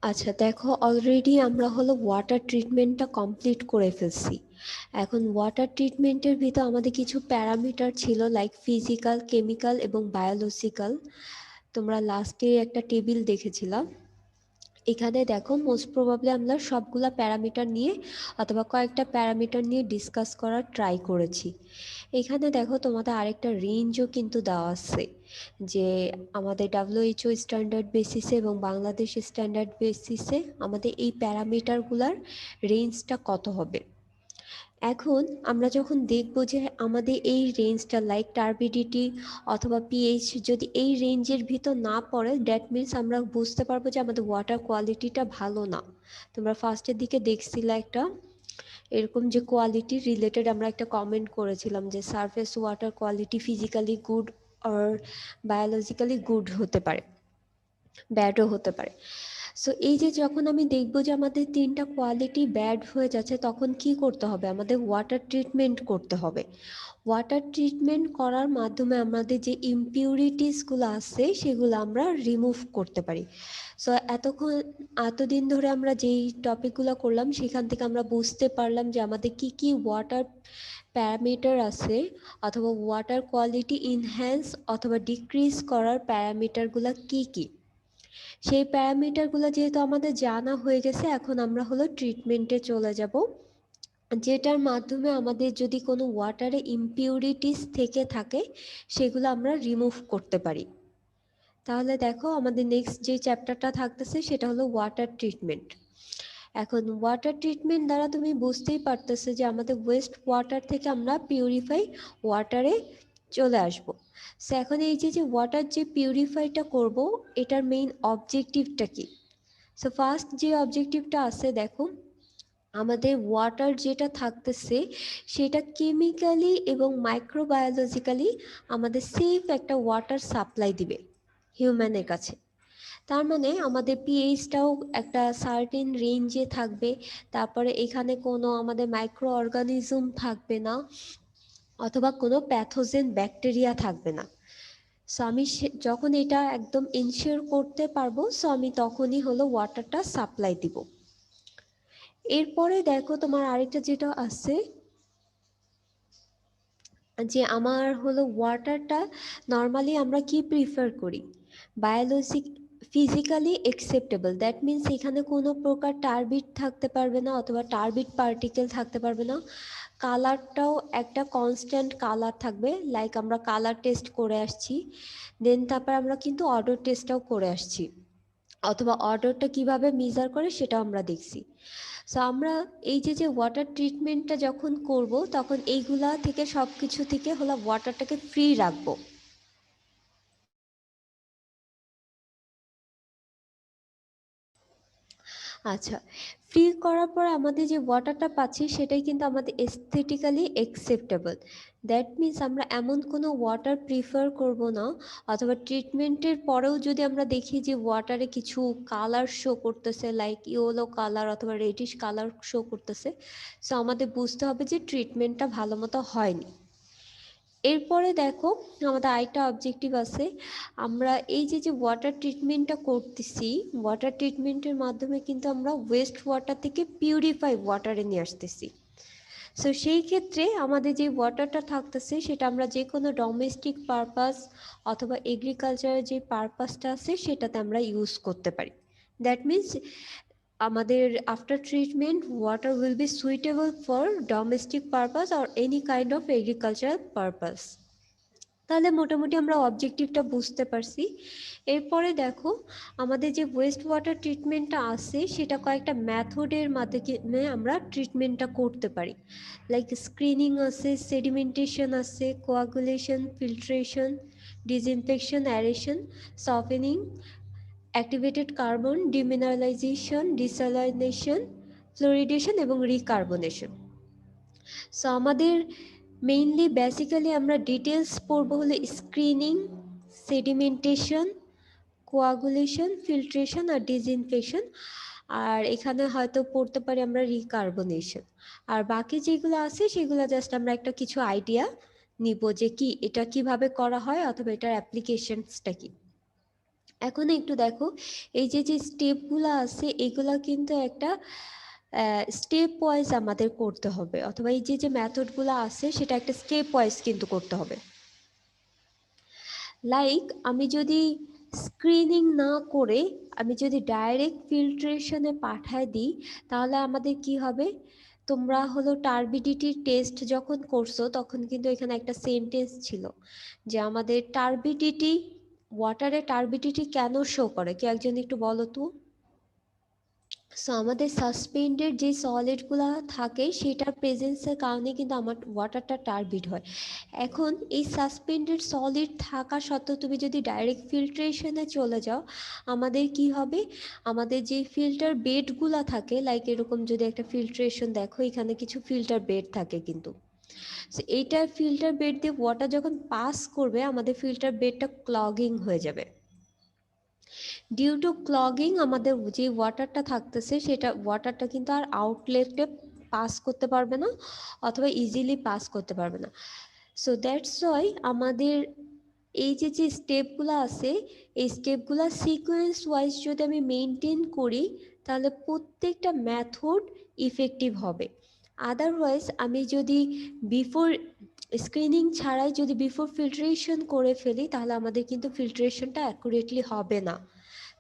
আচ্ছা দেখো, অলরেডি আমরা হলো ওয়াটার ট্রিটমেন্টটা কমপ্লিট করে ফেলছি। এখন ওয়াটার ট্রিটমেন্টের ভিতর আমাদের কিছু প্যারামিটার ছিল, লাইক ফিজিক্যাল, কেমিক্যাল এবং বায়োলজিক্যাল। তোমরা লাস্টে একটা টেবিল দেখেছিলাম। এখানে দেখো, মোস্ট প্রবাবলি আমরা সবগুলা প্যারামিটার নিয়ে অথবা কয়েকটা প্যারামিটার নিয়ে ডিসকাস করার ট্রাই করেছি। এখানে দেখো, তোমাদের আরেকটা রেঞ্জও কিন্তু দেওয়া আছে, যে আমাদের WHO স্ট্যান্ডার্ড বেসিসে এবং বাংলাদেশ স্ট্যান্ডার্ড বেসিসে আমাদের এই প্যারামিটারগুলার রেঞ্জটা কত হবে। এখন আমরা যখন দেখব যে আমাদের এই রেঞ্জটা, লাইক টার্বিডিটি অথবা পিএইচ, যদি এই রেঞ্জের ভিতর না পড়ে, দ্যাট মিনস আমরা বুঝতে পারবো যে আমাদের ওয়াটার কোয়ালিটিটা ভালো না। তোমরা ফার্স্টের দিকে দেখছিলে একটা এরকম যে কোয়ালিটি রিলেটেড আমরা একটা কমেন্ট করেছিলাম যে surface water quality physically good or biologically good হতে পারে, ব্যাডও হতে পারে। সো এই যে যখন আমি দেখব যে আমাদের তিনটা কোয়ালিটি ব্যাড হয়ে যাচ্ছে, তখন কি করতে হবে, আমাদের ওয়াটার ট্রিটমেন্ট করতে হবে। ওয়াটার ট্রিটমেন্ট করার মাধ্যমে আমাদের যে ইমপিউরিটিসগুলো আছে সেগুলো আমরা রিমুভ করতে পারি। সো এতদিন ধরে আমরা যেই টপিকগুলো করলাম সেখান থেকে আমরা বুঝতে পারলাম যে আমাদের কি কি ওয়াটার প্যারামিটার আছে, অথবা ওয়াটার কোয়ালিটি ইনহ্যান্স অথবা ডিক্রিজ করার প্যারামিটারগুলো কি কি। সেই প্যারামিটারগুলো যেহেতু আমাদের জানা হয়ে গেছে, এখন আমরা হলো ট্রিটমেন্টে চলে যাব, যেটার মাধ্যমে আমাদের যদি কোনো ওয়াটারে ইমপিউরিটিস থেকে থাকে সেগুলো আমরা রিমুভ করতে পারি। তাহলে দেখো, আমাদের নেক্সট যে চ্যাপ্টারটা থাকতেছে সেটা হলো ওয়াটার ট্রিটমেন্ট। এখন ওয়াটার ট্রিটমেন্ট দ্বারা তুমি বুঝতেই পারতেছে যে আমাদের ওয়েস্ট ওয়াটার থেকে আমরা পিউরিফাই ওয়াটারে চলে আসব। সো এখন এই যে ওয়াটার যে পিউরিফাইটা করব, এটার মেইন অবজেক্টিভটা কি। সো ফার্স্ট যে অবজেক্টিভটা আছে, দেখো আমাদের ওয়াটার যেটা থাকতেছে সেটা কেমিক্যালি এবং মাইক্রোবায়োলজিক্যালি আমাদের সেফ একটা ওয়াটার সাপ্লাই দিবে হিউম্যানের কাছে। তার মানে আমাদের পিএইচটাও একটা সার্টেন রেঞ্জে থাকবে। তারপরে এখানে কোনো আমাদের মাইক্রো অর্গানিজম থাকবে না, অথবা কোনো প্যাথোজেন ব্যাকটেরিয়া থাকবে না। সো আমি যখন এটা একদম এনশিওর করতে পারবো, সো আমি তখনই হলো ওয়াটারটা সাপ্লাই দিব। এরপরে দেখো, তোমার আরেকটা যেটা আছে, যে আমার হলো ওয়াটারটা নর্মালি আমরা কি প্রিফার করি, biologic physically acceptable, that means এখানে কোনো প্রকার টার্বিড থাকতে পারবে না অথবা টার্বিড পার্টিকেল থাকতে পারবে না। কালারটাও একটা কনস্ট্যান্ট কালার থাকবে, লাইক আমরা কালার টেস্ট করে আসছি, দেন তারপর আমরা কিন্তু অডর টেস্টটাও করে আসছি, অথবা অডরটা কিভাবে মেজার করে সেটাও আমরা দেখছি। সো আমরা এই যে ওয়াটার ট্রিটমেন্টটা যখন করব, তখন এইগুলা থেকে সব কিছু থেকে হলো ওয়াটারটাকে ফ্রি রাখবো। আচ্ছা, ফ্রি করার পর আমাদের যে ওয়াটারটা পাচ্ছি সেটাই কিন্তু আমাদের এস্থেটিক্যালি অ্যাকসেপ্টেবল। দ্যাট মিনস আমরা এমন কোনো ওয়াটার প্রিফার করব না, অথবা ট্রিটমেন্টের পরেও যদি আমরা দেখি যে ওয়াটারে কিছু কালার শো করতেছে, লাইক ইয়েলো কালার অথবা রেডিশ কালার শো করতেছে, সো আমাদের বুঝতে হবে যে ট্রিটমেন্টটা ভালো মতো হয়নি। এরপরে দেখো, আমাদের আরেকটা অবজেক্টিভ আছে, আমরা এই যে ওয়াটার ট্রিটমেন্টটা করতেছি, ওয়াটার ট্রিটমেন্টের মাধ্যমে কিন্তু আমরা ওয়েস্ট ওয়াটার থেকে পিউরিফাই ওয়াটারে নিয়ে আসতেছি। সো সেই ক্ষেত্রে আমাদের যে ওয়াটারটা থাকতেছে সেটা আমরা যে কোনো ডোমেস্টিক পারপাস অথবা এগ্রিকালচারের যে পারপাসটা আছে সেটাতে আমরা ইউজ করতে পারি। দ্যাট মিনস আমাদের after treatment water will be suitable for domestic purpose or any kind of agricultural purpose. তাহলে মোটামুটি আমরা অবজেক্টিভটা বুঝতে পারছি। এরপরে দেখো, আমাদের যে ওয়েস্ট ওয়াটার ট্রিটমেন্টটা আছে সেটা কয়েকটা মেথডের মাধ্যমে আমরা ট্রিটমেন্টটা করতে পারি, লাইক স্ক্রিনিং আছে, সেডিমেন্টেশন আছে, coagulation, filtration, disinfection, aeration, softening, activated carbon, demineralisation, desalination, fluoridation এবং রিকার্বনেশন। সো আমাদের মেইনলি বেসিক্যালি আমরা ডিটেলস পড়বো হলে স্ক্রিনিং, সেডিমেন্টেশন, কোয়াগুলেশন, ফিল্ট্রেশন আর ডিসইনফেকশন। আর এখানে হয়তো পড়তে পারি আমরা রিকার্বনেশন। আর বাকি যেগুলো আছে সেগুলো জাস্ট আমরা একটা কিছু আইডিয়া নিব যে কি এটা কিভাবে করা হয় অথবা এটার অ্যাপ্লিকেশনসটা কি। এখন একটু দেখো, এই যে যে স্টেপগুলো আছে এগুলা কিন্তু একটা স্টেপ ওয়াইজ আমাদের করতে হবে, অথবা এই যে যে মেথডগুলো আছে সেটা একটা স্টেপ ওয়াইজ কিন্তু করতে হবে। লাইক আমি যদি স্ক্রিনিং না করে আমি যদি ডাইরেক্ট ফিল্ট্রেশনে পাঠায় দিই, তাহলে আমাদের কি হবে, তোমরা হলো টার্বিডিটি টেস্ট যখন করছো তখন কিন্তু এখানে একটা সেন্টেন্স ছিল যে আমাদের টার্বিডিটি, ওয়াটারে টার্বিডিটি কেন শো করে, কি একজন একটু বলো তো। সো আমাদের সাসপেন্ডেড যে সলিডগুলো থাকে সেটার প্রেজেন্সের কারণে কিন্তু আমার ওয়াটারটা টার্বিড হয়। এখন এই সাসপেন্ডেড সলিড থাকা সত্ত্বেও তুমি যদি ডাইরেক্ট ফিল্ট্রেশনে চলে যাও, আমাদের কি হবে, আমাদের যে ফিল্টার বেডগুলো থাকে, লাইক এরকম যদি একটা ফিল্ট্রেশন দেখো, এখানে কিছু ফিল্টার বেড থাকে কিন্তু। সো এইটা ফিল্টার বেড দিয়ে ওয়াটার যখন পাস করবে আমাদের ফিল্টার বেডটা ক্লগিং হয়ে যাবে। ডিউ টু ক্লগিং আমাদের যে ওয়াটারটা থাকতেছে সেটা ওয়াটারটা কিন্তু আর আউটলেটে পাস করতে পারবে না, অথবা ইজিলি পাস করতে পারবে না। সো দ্যাটস ওয়াই আমাদের এই যে যে স্টেপগুলো আছে এই স্টেপগুলো সিকোয়েন্স ওয়াইজ যদি আমি মেনটেন করি তাহলে প্রত্যেকটা মেথড ইফেক্টিভ হবে। আদারওয়াইজ আমি যদি বিফোর স্ক্রিনিং ছাড়াই যদি বিফোর ফিল্ট্রেশন করে ফেলি তাহলে আমাদের কিন্তু ফিল্ট্রেশনটা অ্যাকুরেটলি হবে না।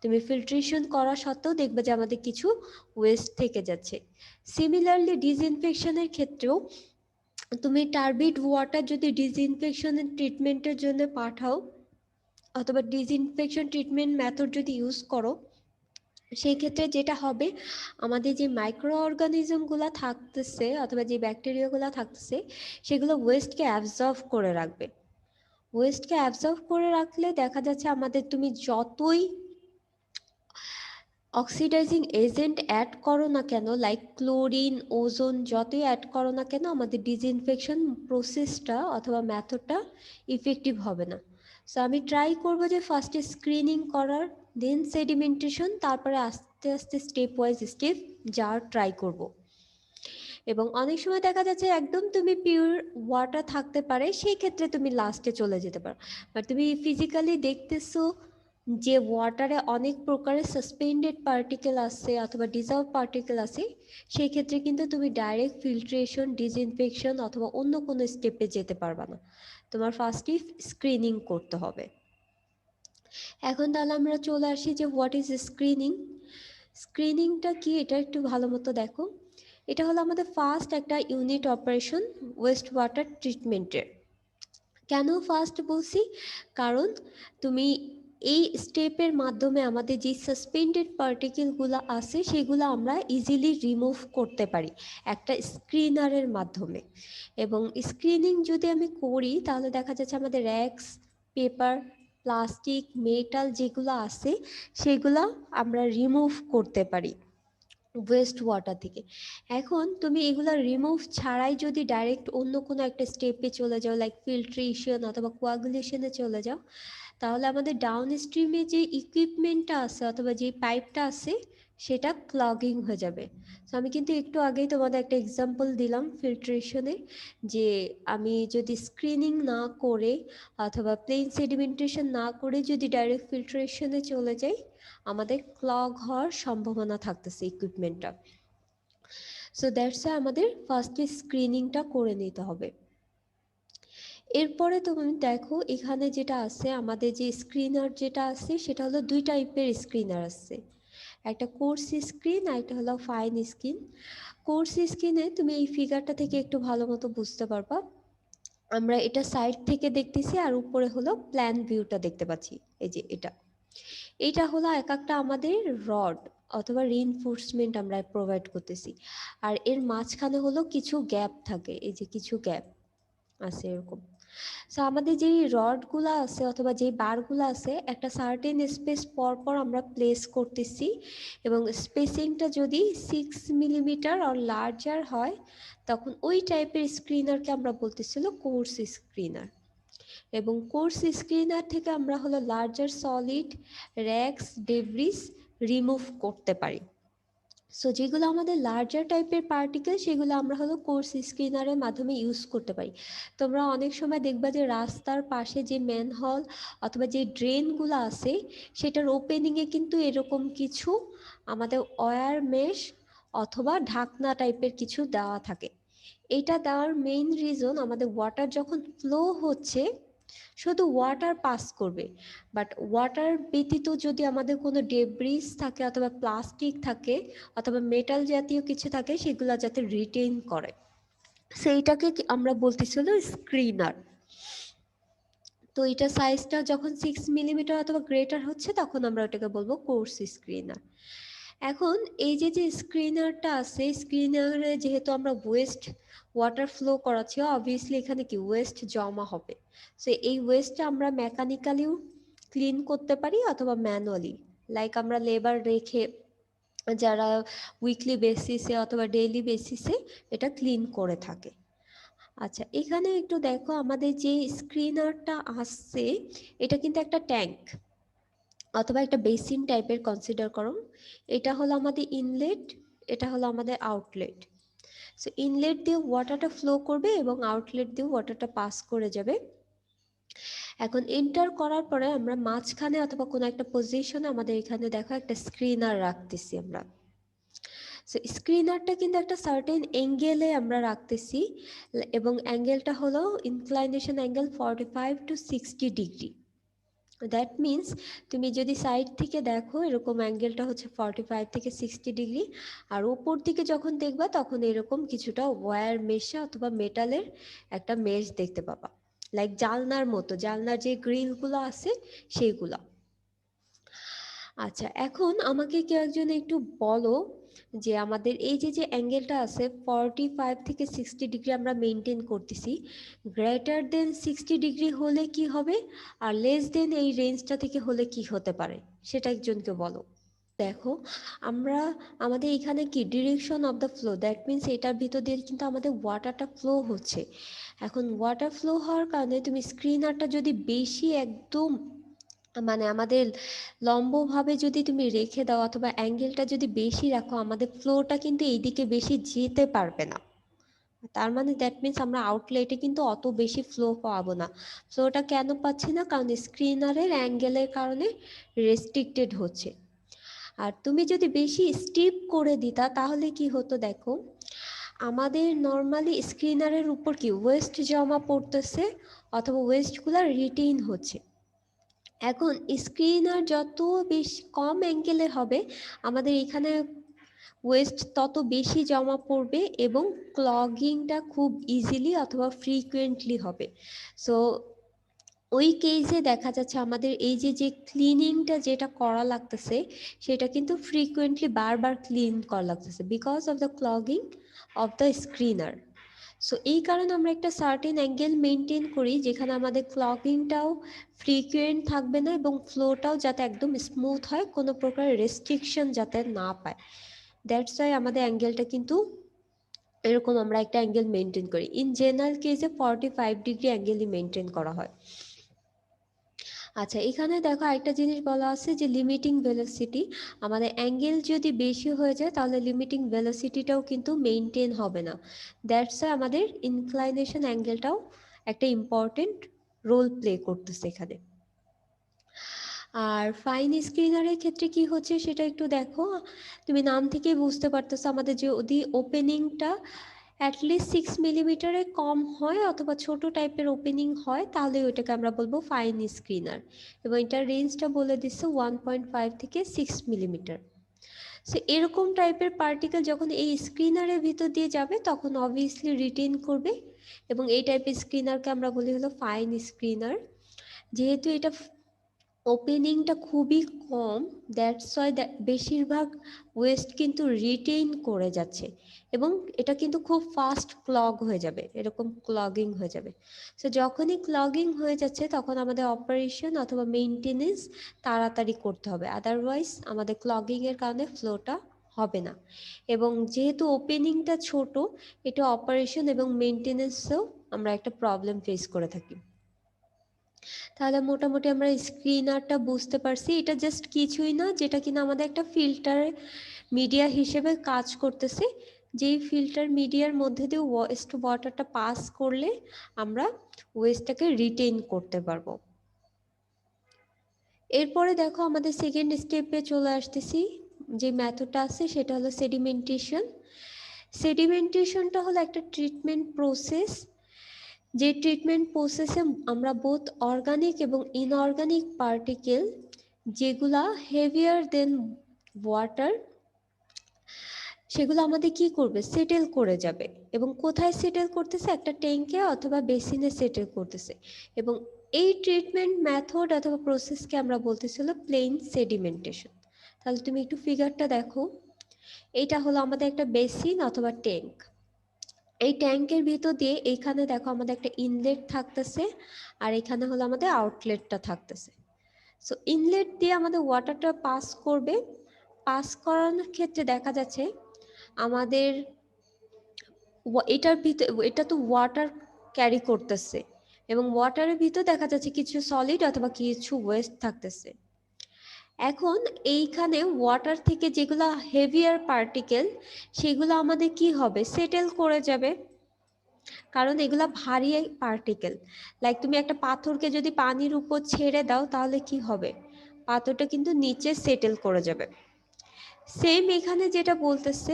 তুমি ফিল্ট্রেশন করা সত্ত্বেও দেখবে যে আমাদের কিছু ওয়েস্ট থেকে যাচ্ছে। সিমিলারলি ডিসইনফেকশনের ক্ষেত্রেও তুমি টার্বিড ওয়াটার যদি ডিসইনফেকশনের ট্রিটমেন্টের জন্য পাঠাও, অথবা ডিসইনফেকশন ট্রিটমেন্ট মেথড যদি ইউজ করো, সেই ক্ষেত্রে যেটা হবে, আমাদের যে মাইক্রো অর্গানিজমগুলো থাকতেছে অথবা যে ব্যাকটেরিয়াগুলো থাকতেছে সেগুলো ওয়েস্টকে অ্যাবজর্ব করে রাখবে। ওয়েস্টকে অ্যাবজর্ব করে রাখলে দেখা যাচ্ছে আমাদের তুমি যতই অক্সিডাইজিং এজেন্ট অ্যাড করো না কেন, লাইক ক্লোরিন, ওজোন যতই অ্যাড করো না কেন, আমাদের ডিসইনফেকশন প্রসেসটা অথবা মেথডটা ইফেক্টিভ হবে না। সো আমি ট্রাই করবো যে ফার্স্টে স্ক্রিনিং করার, দেন সেডিমেন্টেশন, তারপরে আস্তে আস্তে স্টেপ ওয়াইজ স্টেপ যাওয়ার ট্রাই করব। এবং অনেক সময় দেখা যাচ্ছে একদম তুমি পিওর ওয়াটার থাকতে পারে, সেই ক্ষেত্রে তুমি লাস্টে চলে যেতে পারো। বাট তুমি ফিজিক্যালি দেখতেছো যে ওয়াটারে অনেক প্রকারের সাসপেন্ডেড পার্টিকেল আছে অথবা ডিজলভ পার্টিকেল আছে, সেই ক্ষেত্রে কিন্তু তুমি ডাইরেক্ট ফিল্ট্রেশন, ডিসইনফেকশন অথবা অন্য কোনো স্টেপে যেতে পারবা না, তোমার ফার্স্টই স্ক্রিনিং করতে হবে। এখন তাহলে আমরা চলে আসি যে হোয়াট ইজ স্ক্রিনিং। স্ক্রিনিংটা কি এটা একটু ভালো মতো দেখো। এটা হলো আমাদের ফার্স্ট একটা ইউনিট অপারেশন ওয়েস্ট ওয়াটার ট্রিটমেন্টের। কেন ফার্স্ট বলছি, কারণ তুমি এই স্টেপের মাধ্যমে আমাদের যে সাসপেন্ডেড পার্টিকেলগুলো আছে সেগুলো আমরা ইজিলি রিমুভ করতে পারি একটা স্ক্রিনারের মাধ্যমে। এবং স্ক্রিনিং যদি আমি করি তাহলে দেখা যাচ্ছে আমাদের র্যাক্স, পেপার, প্লাস্টিক, মেটাল যেগুলো আছে সেগুলো আমরা রিমুভ করতে পারি ওয়েস্ট ওয়াটার থেকে। এখন তুমি এগুলা রিমুভ ছাড়াই যদি ডাইরেক্ট অন্য কোনো একটা স্টেপে চলে যাও, লাইক ফিল্ট্রেশন অথবা কোয়াগুলেশনে চলে যাও, তাহলে আমাদের ডাউন স্ট্রিমে যে ইকুইপমেন্টটা আছে অথবা যে পাইপটা আছে সেটা ক্লগিং হয়ে যাবে। তো আমি কিন্তু একটু আগেই তোমাদের একটা এক্সাম্পল দিলাম ফিল্ট্রেশনে, যে আমি যদি স্ক্রিনিং না করে অথবা প্লেন সেডিমেন্টেশন না করে যদি ডাইরেক্ট ফিল্ট্রেশনে চলে যাই, আমাদের ক্লগ হওয়ার সম্ভাবনা থাকতেছে ইকুইপমেন্টটা। সো দ্যাটস আমাদের ফার্স্টে স্ক্রিনিংটা করে নিতে হবে। এরপরে তুমি দেখো এখানে যেটা আছে আমাদের যে স্ক্রিনার যেটা আছে সেটা হলো দুই টাইপের স্ক্রিনার আছে, একটা কোর্স স্ক্রিন আর একটা হলো ফাইন স্ক্রিন। কোর্স স্ক্রিনে তুমি এই ফিগারটা থেকে একটু ভালো মতো বুঝতে পারবা। আমরা এটা সাইড থেকে দেখতেছি আর উপরে হলো প্ল্যান ভিউটা দেখতে পাচ্ছি, এই যে এটা হলো এক একটা আমাদের রড অথবা রিইনফোর্সমেন্ট আমরা প্রোভাইড করতেছি, আর এর মাঝখানে হলো কিছু গ্যাপ থাকে, এই যে কিছু গ্যাপ আছে এরকম। সো আমাদের যেই রডগুলো আছে অথবা যেই বারগুলো আছে একটা সার্টেন স্পেস পর পর আমরা প্লেস করতেছি, এবং স্পেসিংটা যদি 6 মিলিমিটার আর লার্জার হয় তখন ওই টাইপের স্ক্রিনারকে আমরা বলতেছিল কোর্স স্ক্রিনার। এবং কোর্স স্ক্রিনার থেকে আমরা হলো লার্জার সলিড, র্যাক্স, ডেব্রিস রিমুভ করতে পারি। সো যেগুলো আমাদের লার্জার টাইপের পার্টিকেল সেগুলো আমরা হলো কোর্স স্ক্রিনারের মাধ্যমে ইউজ করতে পারি। তোমরা অনেক সময় দেখবা যে রাস্তার পাশে যে ম্যানহোল অথবা যে ড্রেনগুলো আছে সেটার ওপেনিংয়ে কিন্তু এরকম কিছু আমাদের ওয়্যার মেশ অথবা ঢাকনা টাইপের কিছু দেওয়া থাকে। এটা দেওয়ার মেইন রিজন আমাদের ওয়াটার যখন ফ্লো হচ্ছে শুধু ওয়াটার পাস করবে, বাট ওয়াটার ব্যতীত যদি আমাদের কোনো ডেব্রিজ থাকে অথবা প্লাস্টিক থাকে অথবা মেটাল জাতীয় কিছু থাকে সেগুলো যাতে রিটেইন করে, সেইটাকে আমরা বলতেছিল স্ক্রিনার। তো এটা সাইজটা যখন 6 মিলিমিটার অথবা গ্রেটার হচ্ছে তখন আমরা ওটাকে বলবো কোর্স স্ক্রিনার। এখন এই যে যে স্ক্রিনারটা আছে, স্ক্রিনারে যেহেতু আমরা ওয়েস্ট ওয়াটার ফ্লো করাচ্ছি, অবভিয়াসলি এখানে কি ওয়েস্ট জমা হবে। সো এই ওয়েস্টটা আমরা মেকানিক্যালিও ক্লিন করতে পারি অথবা ম্যানুয়ালি, লাইক আমরা লেবার রেখে যারা উইকলি বেসিসে অথবা ডেইলি বেসিসে এটা ক্লিন করে থাকে। আচ্ছা, এখানে একটু দেখো আমাদের যে স্ক্রিনারটা আসছে এটা কিন্তু একটা ট্যাঙ্ক অথবা একটা বেসিন টাইপের কনসিডার করো। এটা হলো আমাদের ইনলেট, এটা হলো আমাদের আউটলেট। সো ইনলেট দিয়ে ওয়াটারটা ফ্লো করবে এবং আউটলেট দিয়ে ওয়াটারটা পাস করে যাবে। এখন এন্টার করার পরে আমরা মাঝখানে অথবা কোনো একটা পজিশনে আমাদের এখানে দেখো একটা স্ক্রিনার রাখতেছি আমরা। সো স্ক্রিনারটা কিন্তু একটা সার্টেন অ্যাঙ্গেলে আমরা রাখতেছি এবং অ্যাঙ্গেলটা হলো inclination angle 45 to 60 degree. That means তুমি যদি সাইড থেকে দেখো এরকম অ্যাঙ্গেলটা হচ্ছে 45 থেকে 60 ডিগ্রি, আর উপর দিকে যখন দেখবা তখন এরকম কিছুটা ওয়্যার মেশে অথবা মেটালের একটা মেশ দেখতে পাবা, লাইক জালনার মতো, জালনার যে গ্রিলগুলো আছে সেইগুলা। আচ্ছা, এখন আমাকে কেউ একজন একটু বলো যে আমাদের এই যে যে অ্যাঙ্গেলটা আছে 45 থেকে 60 ডিগ্রি আমরা মেনটেন করতেছি, গ্রেটার দেন 60 ডিগ্রি হলে কি হবে আর লেস দেন এই রেঞ্জটা থেকে হলে কি হতে পারে সেটা একজনকে বলো। দেখো, আমরা আমাদের এখানে কি direction of the flow, that means এটার ভিতর দিয়ে কিন্তু আমাদের ওয়াটারটা ফ্লো হচ্ছে। এখন ওয়াটার ফ্লো হওয়ার কারণে তুমি স্ক্রিনারটা যদি বেশি একদম মানে আমাদের লম্বভাবে যদি তুমি রেখে দাও অথবা অ্যাঙ্গেলটা যদি বেশি রাখো, আমাদের ফ্লোটা কিন্তু এইদিকে বেশি যেতে পারবে না। তার মানে দ্যাট মিন্স আমরা আউটলেটে কিন্তু অত বেশি ফ্লো পাবো না। ফ্লোটা কেন পাচ্ছি না? কারণ স্ক্রিনারের অ্যাঙ্গেলের কারণে রেস্ট্রিক্টেড হচ্ছে। আর তুমি যদি বেশি স্টিপ করে দিতা তাহলে কি হতো দেখো, আমাদের নর্মালি স্ক্রিনারের উপর কি ওয়েস্ট জমা পড়তেছে অথবা ওয়েস্টগুলো রিটেইন হচ্ছে। এখন স্ক্রিনার যত বেশি কম অ্যাঙ্গেলের হবে আমাদের এখানে ওয়েস্ট তত বেশি জমা পড়বে এবং ক্লগিংটা খুব ইজিলি অথবা ফ্রিকুয়েন্টলি হবে। সো ওই কেসে দেখা যাচ্ছে আমাদের এই যে যে ক্লিনিংটা যেটা করা লাগতেছে সেটা কিন্তু ফ্রিকুয়েন্টলি বারবার ক্লিন করা লাগতেছে because of the clogging of the screener. So এই কারণে আমরা একটা সার্টেন অ্যাঙ্গেল মেনটেন করি যেখানে আমাদের ক্লগিংটাও ফ্রিকুয়েন্ট থাকবে না এবং ফ্লোটাও যাতে একদম স্মুথ হয়, কোনো প্রকার রেস্ট্রিকশন যাতে না পায়। দ্যাটস ওয়াই আমাদের অ্যাঙ্গেলটা কিন্তু এরকম আমরা একটা অ্যাঙ্গেল মেনটেন করি। ইন জেনারেল কেসে 45 ডিগ্রি অ্যাঙ্গেলই মেনটেন করা হয়। আচ্ছা, এখানে দেখো একটা জিনিস বলা আছে যে লিমিটিং ভেলোসিটি, আমাদের অ্যাঙ্গেল যদি বেশি হয়ে যায় তাহলে লিমিটিং ভেলোসিটিটাও কিন্তু মেনটেন হবে না। দ্যাটস আমাদের ইনক্লাইনেশন অ্যাঙ্গেলটাও একটা ইম্পর্টেন্ট রোল প্লে করতেছে এখানে। আর ফাইন স্ক্রিনারের ক্ষেত্রে কি হচ্ছে সেটা একটু দেখো, তুমি নাম থেকেই বুঝতে পারতেছো আমাদের যদি ওপেনিংটা অ্যাটলিস্ট 6 মিলিমিটারের কম হয় অথবা ছোট টাইপের ওপেনিং হয় তাহলে ওইটাকে আমরা বলবো ফাইন স্ক্রিনার, এবং এটার রেঞ্জটা বলে দিচ্ছে 1.5 থেকে 6 মিলিমিটার। সো এরকম টাইপের পার্টিকেল যখন এই স্ক্রিনারের ভিতর দিয়ে যাবে তখন অবভিয়াসলি রিটেইন করবে এবং এই টাইপের স্ক্রিনারকে আমরা বলি হলো ফাইন স্ক্রিনার। যেহেতু এটা ওপেনিংটা খুবই কম, দ্যাটস ওয়াই বেশিরভাগ ওয়েস্ট কিন্তু রিটেইন করে যাচ্ছে এবং এটা কিন্তু খুব ফাস্ট ক্লগ হয়ে যাবে, এরকম ক্লগিং হয়ে যাবে। সো যখনই ক্লগিং হয়ে যাচ্ছে তখন আমাদের অপারেশন অথবা মেইনটেনেন্স তাড়াতাড়ি করতে হবে, আদারওয়াইজ আমাদের ক্লগিংয়ের কারণে ফ্লোটা হবে না। এবং যেহেতু ওপেনিংটা ছোট, এটা অপারেশন এবং মেইনটেনেন্সেও আমরা একটা প্রবলেম ফেস করে থাকি। তাহলে মোটামুটি আমরা স্ক্রিনারটা বুঝতে পারছি। এটা জাস্ট কিছুই না, যেটা কিনা আমাদের একটা ফিল্টার মিডিয়া হিসেবে কাজ করতেছে, যেই ফিল্টার মিডিয়ার মধ্যে দিয়ে ওয়েস্ট ওয়াটারটা পাস করলে আমরা ওয়েস্টটাকে রিটেইন করতে পারবো। এরপরে দেখো আমাদের সেকেন্ড স্টেপে চলে আসতেছি। যে মেথডটা আছে সেটা হলো সেডিমেন্টেশন। সেডিমেন্টেশনটা হলো একটা ট্রিটমেন্ট প্রসেস, যে ট্রিটমেন্ট প্রসেসে আমরা বোথ অর্গানিক এবং ইনঅর্গানিক পার্টিকেল যেগুলা হেভিয়ার দেন ওয়াটার, সেগুলো আমাদের কি করবে, সেটেল করে যাবে। এবং কোথায় সেটেল করতেছে, একটা ট্যাঙ্কে অথবা বেসিনে সেটেল করতেছে। এবং এই ট্রিটমেন্ট মেথড অথবা প্রসেসকে আমরা বলতেছিল প্লেন সেডিমেন্টেশন। তাহলে তুমি একটু ফিগারটা দেখো, এইটা হলো আমাদের একটা বেসিন অথবা ট্যাঙ্ক। এই ট্যাঙ্কের ভিতর দিয়ে এইখানে দেখো আমাদের একটা ইনলেট থাকতেছে, আর এখানে হলো আমাদের আউটলেটটা থাকতেছে। সো ইনলেট দিয়ে আমাদের ওয়াটারটা পাস করবে। পাস করানোর ক্ষেত্রে দেখা যাচ্ছে আমাদের এটার ভিতর, এটা তো ওয়াটার ক্যারি করতেছে, এবং ওয়াটারের ভিতর দেখা যাচ্ছে কিছু সলিড অথবা কিছু ওয়েস্ট থাকতেছে। এখন এইখানে ওয়াটার থেকে যেগুলো হেভিয়ার পার্টিকেল, সেগুলো আমাদের কি হবে, সেটেল করে যাবে, কারণ এগুলা ভারী পার্টিকেল। লাইক তুমি একটা পাথরকে যদি পানির উপর ছেড়ে দাও তাহলে কি হবে, পাথরটা কিন্তু নিচে সেটেল করে যাবে। সেম এখানে যেটা বলতেছে,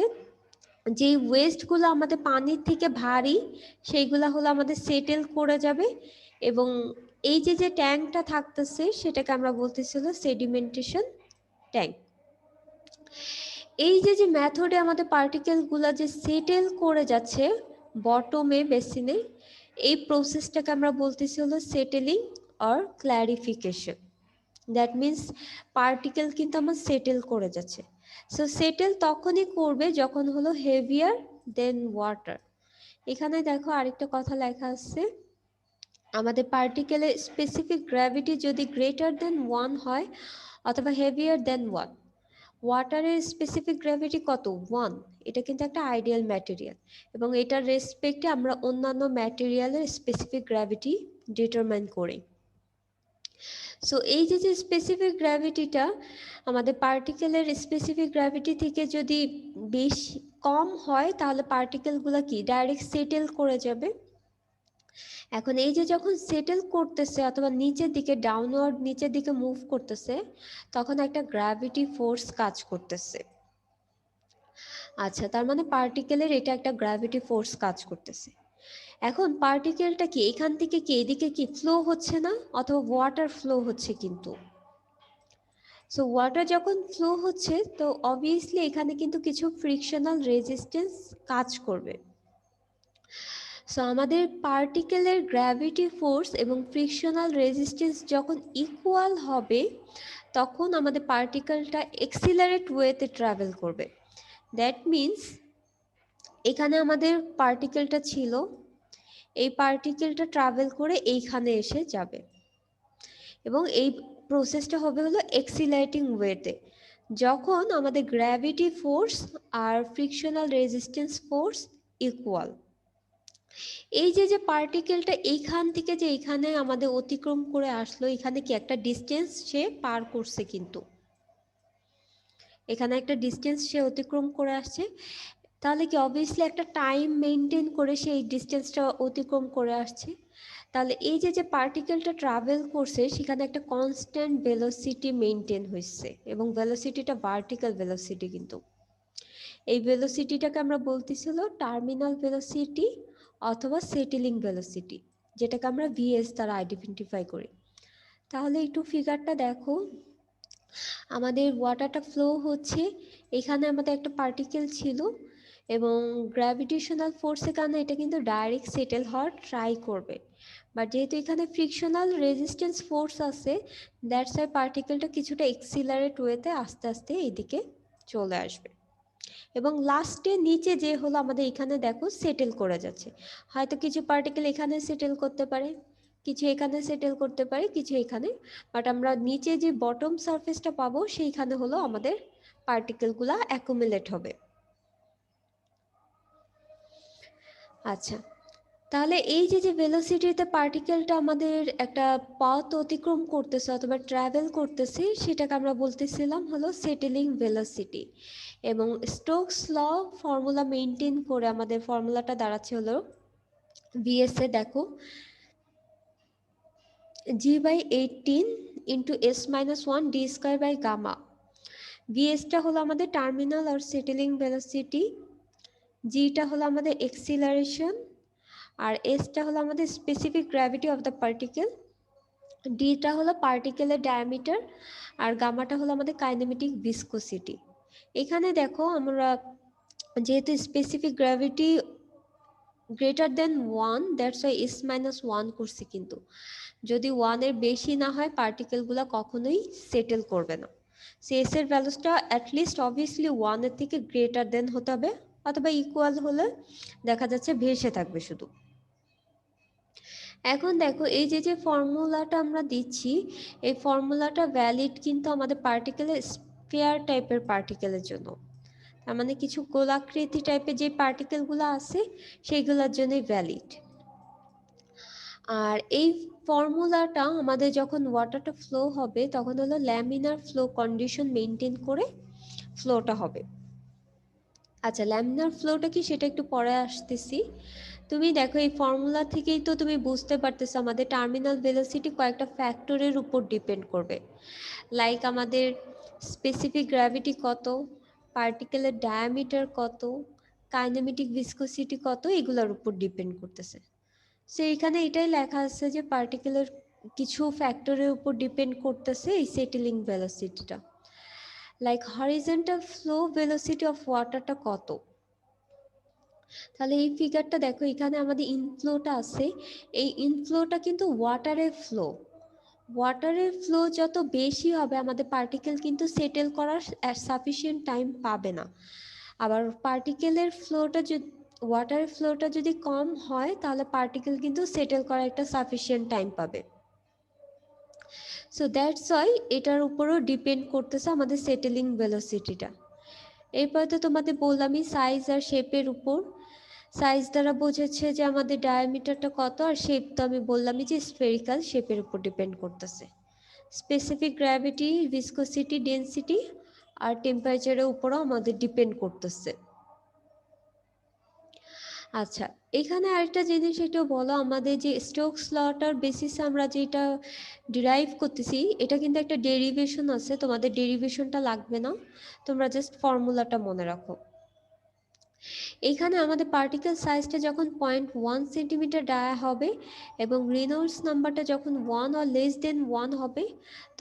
যে ওয়েস্টগুলো আমাদের পানির থেকে ভারী, সেইগুলো হলো আমাদের সেটেল করে যাবে। এবং এই যে যে ট্যাঙ্কটা থাকতেছে সেটাকে আমরা বলতেছিল সেডিমেন্টেশন ট্যাঙ্ক। এই যে যে মেথডে আমাদের পার্টিকেলগুলো যে সেটেল করে যাচ্ছে বটমে বেসিনে, এই প্রসেসটাকে আমরা বলতেছি হলো settling or clarification. That means particle কিন্তু আমার সেটেল করে যাচ্ছে। সো সেটেল তখনই করবে যখন হলো হেভিয়ার দেন ওয়াটার। এখানে দেখো আরেকটা কথা লেখা আছে, আমাদের পার্টিকেলের স্পেসিফিক গ্র্যাভিটি যদি গ্রেটার দেন 1 হয় অথবা হেভিয়ার দেন 1, ওয়াটারের স্পেসিফিক গ্র্যাভিটি কত, 1, এটা কিন্তু একটা আইডিয়াল ম্যাটেরিয়াল, এবং এটার রেসপেক্টে আমরা অন্যান্য ম্যাটেরিয়ালের স্পেসিফিক গ্র্যাভিটি ডিটারমাইন করি। সো এই যে যে স্পেসিফিক গ্র্যাভিটিটা আমাদের পার্টিকেলের স্পেসিফিক গ্র্যাভিটি থেকে যদি বেশি কম হয় তাহলে পার্টিকেলগুলো কি ডাইরেক্ট সেটেল করে যাবে। এখন এই যে যখন সেটেল করতেছে অথবা নিচের দিকে ডাউনওয়ার্ড নিচের দিকে মুভ করতেছে, তখন একটা গ্র্যাভিটি ফোর্স কাজ করতেছে। আচ্ছা, তার মানে পার্টিকেলের এটা একটা গ্র্যাভিটি ফোর্স কাজ করতেছে। এখন পার্টিকেলটা কি এখান থেকে কি এদিকে কি ফ্লো হচ্ছে না, অথবা ওয়াটার ফ্লো হচ্ছে কিন্তু। সো ওয়াটার যখন ফ্লো হচ্ছে তো অবভিয়াসলি এখানে কিন্তু কিছু ফ্রিকশনাল রেজিস্ট্যান্স কাজ করবে। সো আমাদের পার্টিকেলের গ্র্যাভিটি ফোর্স এবং ফ্রিকশনাল রেজিস্ট্যান্স যখন ইকুয়াল হবে তখন আমাদের পার্টিকেলটা এক্সিলারেট ওয়েতে ট্রাভেল করবে। দ্যাট মিন্স এখানে আমাদের পার্টিকেলটা ছিল, এই পার্টিকেলটা ট্রাভেল করে এইখানে এসে যাবে, এবং এই প্রসেসটা হবে হলো এক্সিলারেটিং ওয়েতে, যখন আমাদের গ্র্যাভিটি ফোর্স আর ফ্রিকশনাল রেজিস্ট্যান্স ফোর্স ইকুয়াল। এই যে যে পার্টিকেলটা এইখান থেকে যে এইখানে আমাদের অতিক্রম করে আসলো, এখানে কি একটা ডিস্টেন্স সে পার করছে, কিন্তু এখানে একটা ডিস্টেন্স সে অতিক্রম করে আসছে, তাহলে কি অবভিয়াসলি একটা টাইম মেনটেন করে সেই ডিস্টেন্সটা অতিক্রম করে আসছে। তাহলে এই যে যে পার্টিকেলটা ট্রাভেল করছে সেখানে একটা কনস্ট্যান্ট ভেলোসিটি মেনটেন হয়েছে, এবং ভেলোসিটিটা ভার্টিক্যাল ভেলোসিটি, কিন্তু এই ভেলোসিটিটাকে আমরা বলতেছিল টার্মিনাল ভেলোসিটি অথবা সেটেলিং ভেলোসিটি, যেটাকে আমরা ভিএস দ্বারা আইডেন্টিফাই করি। তাহলে একটু ফিগারটা দেখো, আমাদের ওয়াটারটা ফ্লো হচ্ছে, এখানে আমাদের একটা পার্টিকেল ছিল, এবং গ্র্যাভিটেশনাল ফোর্সের কারণে এটা কিন্তু ডাইরেক্ট সেটেল হওয়ার ট্রাই করবে, বাট যেহেতু এখানে ফ্রিকশনাল রেজিস্ট্যান্স ফোর্স আছে, দ্যাটস ওয়াই পার্টিকেলটা কিছুটা এক্সিলারেট ওয়েতে আস্তে আস্তে এইদিকে চলে আসবে, এবং লাস্টে নিচে যে হলো আমাদের এখানে দেখো সেটেল করে যাচ্ছে। হয়তো কিছু পার্টিকেল এখানে সেটেল করতে পারে, কিছু এখানে সেটেল করতে পারে, কিছু এখানে, বাট আমরা নিচে যে বটম সারফেসটা পাবো সেইখানে হলো আমাদের পার্টিকেলগুলা অ্যাকুমুলেট হবে। আচ্ছা, তাহলে এই যে ভেলোসিটিতে পার্টিকেলটা আমাদের একটা পথ অতিক্রম করতেছে অথবা ট্রাভেল করতেছে, সেটাকে আমরা বলতেছিলাম হলো সেটেলিং ভেলোসিটি। এবং স্টোকস ল ফর্মুলা মেনটেন করে আমাদের ফর্মুলাটা দাঁড়াচ্ছে হলো ভিএসএ, দেখো g/18 into s-1 d square by gamma. ভিএসটা হলো আমাদের টার্মিনাল আর সেটেলিং ভেলোসিটি, জিটা হলো আমাদের এক্সিলারেশন, আর এসটা হলো আমাদের specific gravity of the particle, ডিটা হলো পার্টিকেলের ডায়ামিটার, আর গামাটা হলো আমাদের কাইনেমেটিক ভিসকোসিটি। এখানে দেখো আমরা যেহেতু specific gravity greater than 1, that's why s-1 করছি, কিন্তু যদি 1 এর বেশি না হয় পার্টিকেলগুলো কখনোই সেটেল করবে না। সো এস এর ভ্যালুসটা অ্যাটলিস্ট অবভিয়াসলি 1 এর থেকে গ্রেটার দেন হতে হবে, অথবা ইকুয়াল হলে দেখা যাচ্ছে ভেসে থাকবে শুধু। এখন দেখো এই যে ফর্মুলাটা আমরা দিচ্ছি, এই ফর্মুলাটা ভ্যালিড কিন্তু আমাদের পার্টিকেলের স্ফিয়ার টাইপের পার্টিকেলের জন্য। তার মানে কিছু গোলাকৃতি টাইপের যে পার্টিকেলগুলো আছে সেইগুলোর জন্যই ভ্যালিড। আর এই ফর্মুলাটা আমাদের যখন ওয়াটারটা ফ্লো হবে তখন হলো ল্যামিনার ফ্লো কন্ডিশন মেনটেন করে ফ্লোটা হবে। আচ্ছা, ল্যামিনার ফ্লোটা কি সেটা একটু পরে আসতেছি। তুমি দেখো এই ফর্মুলা থেকেই তো তুমি বুঝতে পারতেছো আমাদের টার্মিনাল ভেলোসিটি কয়েকটা ফ্যাক্টরের উপর ডিপেন্ড করবে, লাইক আমাদের স্পেসিফিক গ্র্যাভিটি কত, পার্টিকেলের ডায়ামিটার কত, কাইনেমেটিক ভিসকোসিটি কত, এগুলোর উপর ডিপেন্ড করতেছে। সো এখানে এটাই লেখা আছে যে পার্টিকেলের কিছু ফ্যাক্টরের উপর ডিপেন্ড করতেছে এই সেটেলিং ভেলোসিটিটা। Like horizontal flow velocity of ওয়াটারটা কত, তাহলে এই ফিগারটা দেখো, এখানে আমাদের ইনফ্লোটা আছে, এই ইনফ্লোটা কিন্তু ওয়াটারের ফ্লো। ওয়াটারের ফ্লো যত বেশি হবে আমাদের পার্টিকেল কিন্তু সেটেল করার সাফিসিয়েন্ট টাইম পাবে না। আবার পার্টিকেলের ফ্লোটা যদি ওয়াটারের ফ্লোটা যদি কম হয় তাহলে পার্টিকেল কিন্তু সেটেল করার একটা সাফিসিয়েন্ট টাইম পাবে। সো দ্যাটস ওয়াই এটার উপরও ডিপেন্ড করতেছে আমাদের সেটেলিং ভেলোসিটিটা। এরপর তো তোমাদের বললামই সাইজ আর শেপের উপর। সাইজ দ্বারা বোঝাচ্ছে যে আমাদের ডায়ামিটারটা কত, আর শেপ তো আমি বললামই যে স্ফেরিক্যাল শেপের উপর ডিপেন্ড করতেছে। স্পেসিফিক গ্র্যাভিটি, ভিসকোসিটি, ডেন্সিটি আর টেম্পারেচারের উপরও আমাদের ডিপেন্ড করতেছে। আচ্ছা, এখানে আরেকটা জিনিস একটু বলো, আমাদের যে স্টোকস লটার বেসিসে আমরা যেটা ডিরাইভ করতেছি এটা কিন্তু একটা ডেরিভেশন আছে, তোমাদের ডেরিভেশনটা লাগবে না, তোমরা জাস্ট ফর্মুলাটা মনে রাখো। এখানে আমাদের পার্টিকেল সাইজটা যখন 0.1 সেন্টিমিটার ডায়া হবে এবং রেনল্ডস নাম্বারটা যখন 1 or লেস দেন 1 হবে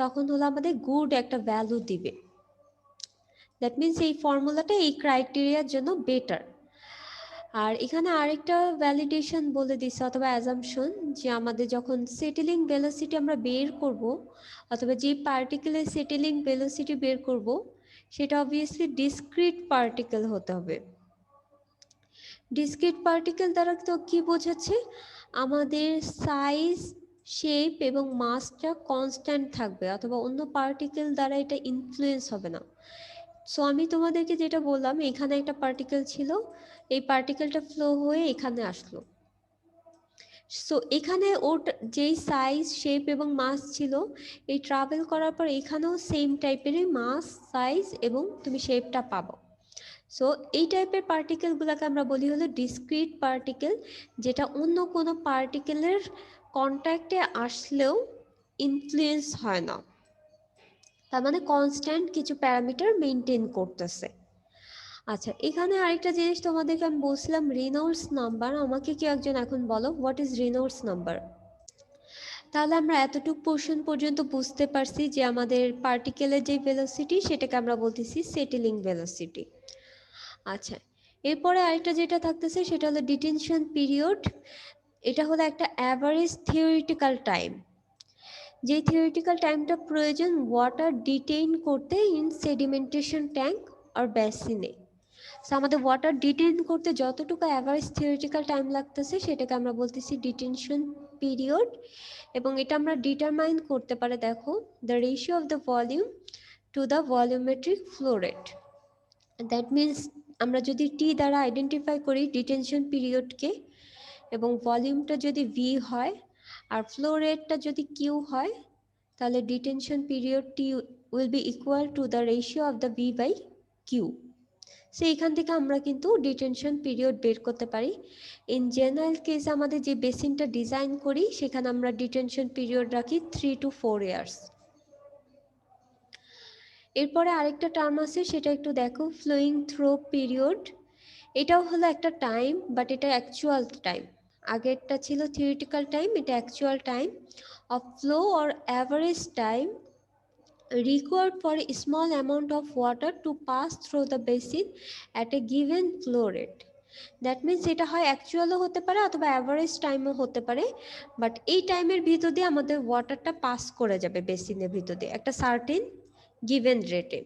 তখন হলো আমাদের গুড একটা ভ্যালু দিবে। দ্যাট মিনস এই ফর্মুলাটা এই ক্রাইটেরিয়ার জন্য বেটার। আর এখানে আরেকটা ভ্যালিডেশন বলে দিচ্ছে অথবা অ্যাজাম্পশন, যে আমাদের যখন সেটেলিং ভেলোসিটি আমরা বের করব অথবা যে পার্টিকেলের সেটেলিং ভেলোসিটি বের করব সেটা অবভিয়াসলি ডিসক্রিট পার্টিকেল হতে হবে। ডিসক্রিট পার্টিকেল দ্বারা তো কি বোঝাচ্ছে, আমাদের সাইজ, শেপ এবং মাসটা কনস্ট্যান্ট থাকবে অথবা অন্য পার্টিকেল দ্বারা এটা ইনফ্লুয়েন্স হবে না। সো আমি তোমাদেরকে যেটা বললাম, এখানে একটা পার্টিকেল ছিল, এই পার্টিকেলটা ফ্লো হয়ে এখানে আসলো। সো এখানে ওর যেই সাইজ, শেপ এবং মাস ছিল, এই ট্রাভেল করার পর এখানেও সেম টাইপেরই মাস, সাইজ এবং তুমি শেপটা পাবো। সো এই টাইপের পার্টিকেলগুলোকে আমরা বলি হলো ডিসক্রিট পার্টিকেল, যেটা অন্য কোনো পার্টিকেলের কন্ট্যাক্টে আসলেও ইনফ্লুয়েন্স হয় না, তার মানে কনস্ট্যান্ট কিছু প্যারামিটার মেনটেন করতেছে। আচ্ছা, এখানে আরেকটা জিনিস তোমাদেরকে আমি বলছিলাম রেনল্ডস নাম্বার। আমাকে কি একজন এখন বলো, হোয়াট ইজ রেনল্ডস নাম্বার? তাহলে আমরা এতটুকু পোর্শন পর্যন্ত বুঝতে পারছি যে আমাদের পার্টিকেলের যে ভেলোসিটি সেটাকে আমরা বলতেছি সেটেলিং ভেলোসিটি। আচ্ছা, এরপরে আরেকটা যেটা থাকতেছে সেটা হলো ডিটেনশন পিরিয়ড। এটা হলো একটা অ্যাভারেজ থিওরিটিক্যাল টাইম, যে থিওরিটিক্যাল টাইমটা প্রয়োজন ওয়াটার ডিটেইন করতে ইন সেডিমেন্টেশন ট্যাঙ্ক আর বেসিনে। সো আমাদের ওয়াটার ডিটেইন করতে যতটুকু অ্যাভারেজ থিওরিটিক্যাল টাইম লাগতেছে সেটাকে আমরা বলতেছি ডিটেনশন পিরিয়ড। এবং এটা আমরা ডিটারমাইন করতে পারে, দেখো, the ratio of the volume to the volumetric flow rate. That means আমরা যদি টি দ্বারা আইডেন্টিফাই করি ডিটেনশন পিরিয়ডকে, এবং ভলিউমটা যদি ভি হয় আর ফ্লো রেটটা যদি কিউ হয়, তাহলে detention period T will be equal to the ratio of the V by Q. So এখান থেকে আমরা কিন্তু ডিটেনশন পিরিয়ড বের করতে পারি। ইন জেনারেল কেস আমাদের যে বেসিনটা ডিজাইন করি সেখানে আমরা ডিটেনশন পিরিয়ড রাখি 3 to 4 ইয়ার্স। এরপরে আরেকটা টার্ম আছে, সেটা একটু দেখো, ফ্লোয়িং থ্রো পিরিয়ড। এটাও হলো একটা টাইম, বাট এটা অ্যাকচুয়াল টাইম। আগেরটা ছিল থিওরিটিক্যাল টাইম, এটা actual time of flow or average time required for a small amount of water to pass through the basin at a given flow rate. That means এটা হয় অ্যাকচুয়ালও হতে পারে অথবা average টাইমও হতে পারে, বাট এই টাইমের ভিতর দিয়ে আমাদের ওয়াটারটা পাস করে যাবে বেসিনের ভিতর দিয়ে একটা সার্টেন গিভেন রেটে।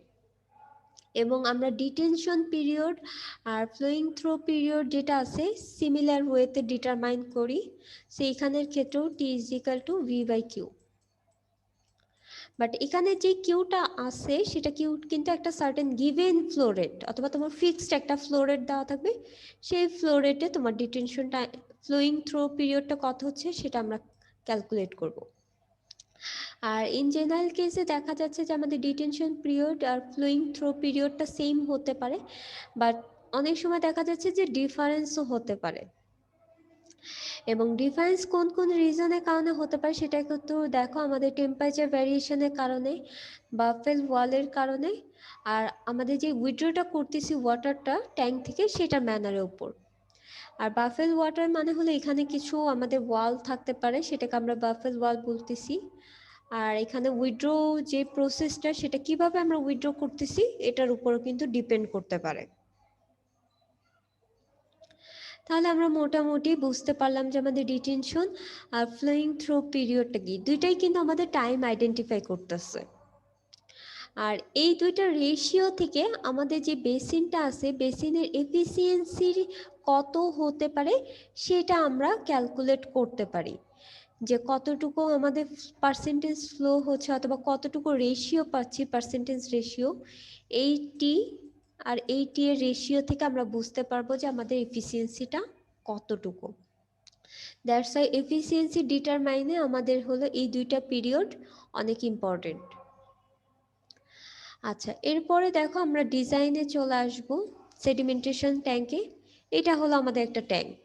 এবং আমরা ডিটেনশন পিরিয়ড আর ফ্লোয়িং থ্রো পিরিয়ড যেটা আছে সিমিলার ওয়েতে ডিটারমাইন করি। সেইখানের ক্ষেত্রেও T is equal to V by Q. But এখানে যে কিউটা আছে সেটা কিউ কিন্তু একটা সার্টেন গিভেন ফ্লো রেট অথবা তোমার ফিক্সড একটা ফ্লো রেট দেওয়া থাকবে, সেই ফ্লো রেটে তোমার ডিটেনশনটা ফ্লোয়িং থ্রো পিরিয়ডটা কত হচ্ছে সেটা আমরা ক্যালকুলেট করব। আর ইন জেনারেল কেসে দেখা যাচ্ছে যে আমাদের ডিটেনশন পিরিয়ড আর ফ্লোয়িং থ্রো পিরিয়ডটা সেম হতে পারে, বাট অনেক সময় দেখা যাচ্ছে যে ডিফারেন্সও হতে পারে। এবং ডিফারেন্স কোন কোন রিজনের কারণে হতে পারে সেটা কিন্তু দেখো, আমাদের টেম্পারেচার ভ্যারিয়েশনের কারণে, বাফেল ওয়ালের কারণে, আর আমাদের যে উইথড্রটা করতেছি ওয়াটারটা ট্যাঙ্ক থেকে সেটার ম্যানারের উপর। আর বাফেল ওয়াটার মানে হলো এখানে কিছু আমাদের ওয়াল থাকতে পারে, সেটাকে আমরা বাফেল ওয়াল বলতেছি। আর এখানে উইথড্র যে প্রসেসটা সেটা কিভাবে আমরা উইথড্র করতেছি এটার উপরও কিন্তু ডিপেন্ড করতে পারে। তাহলে আমরা মোটামুটি বুঝতে পারলাম যে আমাদের ডিটেনশন আর ফ্লোয়িং থ্রো পিরিয়ডটা কি, দুইটাই কিন্তু আমাদের টাইম আইডেন্টিফাই করতেছে। আর এই দুইটা রেশিও থেকে আমাদের যে বেসিনটা আছে বেসিনের এফিসিয়েন্সি কত হতে পারে সেটা আমরা ক্যালকুলেট করতে পারি, যে কতটুকু আমাদের পার্সেন্টেজ ফ্লো হচ্ছে অথবা কতটুকু রেশিও পাচ্ছি, পার্সেন্টেজ রেশিও এইটি আর এইটি এর রেশিও থেকে আমরা বুঝতে পারবো যে আমাদের এফিসিয়েন্সিটা কতটুকু। দ্যাটস ওয়াই এফিসিয়েন্সি ডিটারমাইনে আমাদের হলো এই দুইটা পিরিয়ড অনেক ইম্পর্টেন্ট। আচ্ছা, এরপরে দেখো আমরা ডিজাইনে চলে আসবো, সেডিমেন্টেশন ট্যাঙ্কে। এটা হলো আমাদের একটা ট্যাঙ্ক,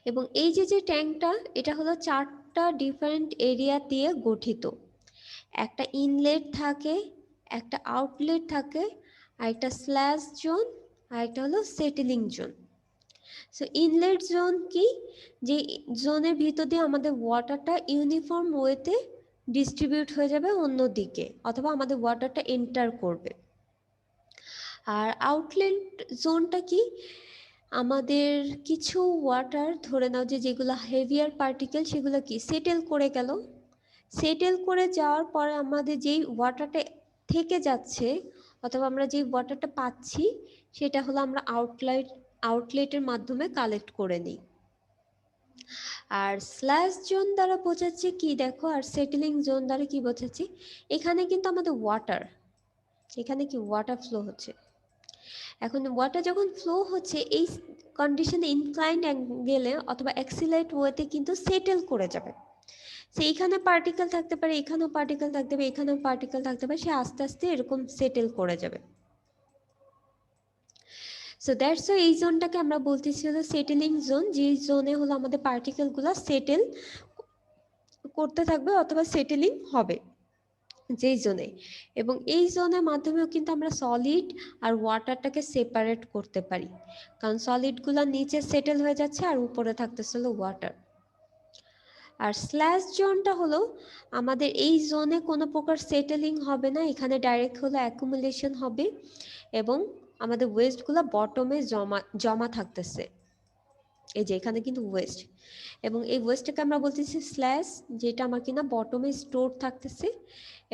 এবং এই যে ট্যাঙ্কটা এটা হলো 4টা ডিফারেন্ট এরিয়া দিয়ে গঠিত। একটা ইনলেট থাকে, একটা আউটলেট থাকে, আর একটা স্ল্যাশ জোন, আর একটা হলো settling zone. So inlet zone কি, যে জোনের ভিতর দিয়ে আমাদের ওয়াটারটা ইউনিফর্ম ওয়েতে ডিস্ট্রিবিউট হয়ে যাবে অন্য দিকে অথবা আমাদের ওয়াটারটা এন্টার করবে। আর আউটলেট জোনটা কি, আমাদের কিছু ওয়াটার ধরে নাও যে যেগুলো হেভিয়ার পার্টিকেল সেগুলো কি সেটেল করে গেল, সেটেল করে যাওয়ার পরে আমাদের যেই ওয়াটারটা থেকে যাচ্ছে অথবা আমরা যেই ওয়াটারটা পাচ্ছি সেটা হলো আমরা আউটলেটের মাধ্যমে কালেক্ট করে নিই। আর স্ল্যাশ জোন দ্বারা বোঝাচ্ছে কি দেখো, আর সেটেলিং জোন দ্বারা কি বোঝাচ্ছি, এখানে কিন্তু আমাদের ওয়াটার, এখানে কি ওয়াটার ফ্লো হচ্ছে। এখন ওয়াটার যখন ফ্লো হচ্ছে এই কন্ডিশনে ইনক্লাইন্ড অ্যাঙ্গেলে অথবা অ্যাক্সিলারেট ওয়েতে কিন্তু সেটেল করে যাবে। সেইখানে পার্টিকেল থাকতে পারে, এখানেও পার্টিকেল থাকতে পারে, এখানেও পার্টিকেল থাকতে পারে, সে আস্তে আস্তে এরকম সেটেল করে যাবে। সো দ্যাটস ওয়াই এই জোনটাকে আমরা বলতেছি হলো সেটেলিং জোন, যে জোনে হলো আমাদের পার্টিকেলগুলো সেটেল করতে থাকবে অথবা সেটেলিং হবে যেই জোনে। এবং এই জোনের মাধ্যমেও কিন্তু আমরা সলিড আর ওয়াটারটাকে সেপারেট করতে পারি, কারণ সলিডগুলো নিচে সেটেল হয়ে যাচ্ছে আর উপরে থাকতেছে হলো ওয়াটার। আর স্ল্যাশ জোনটা হলো আমাদের এই জোনে কোনো প্রকার সেটেলিং হবে না, এখানে ডাইরেক্ট হলো অ্যাকুমুলেশন হবে এবং আমাদের ওয়েস্টগুলো বটমে জমা থাকতেছে। এই যে এখানে কিন্তু ওয়েস্ট, এবং এই ওয়েস্টটাকে আমরা বলতেছি স্ল্যাশ, যেটা আমার কিনা বটমে স্টোর থাকতেছে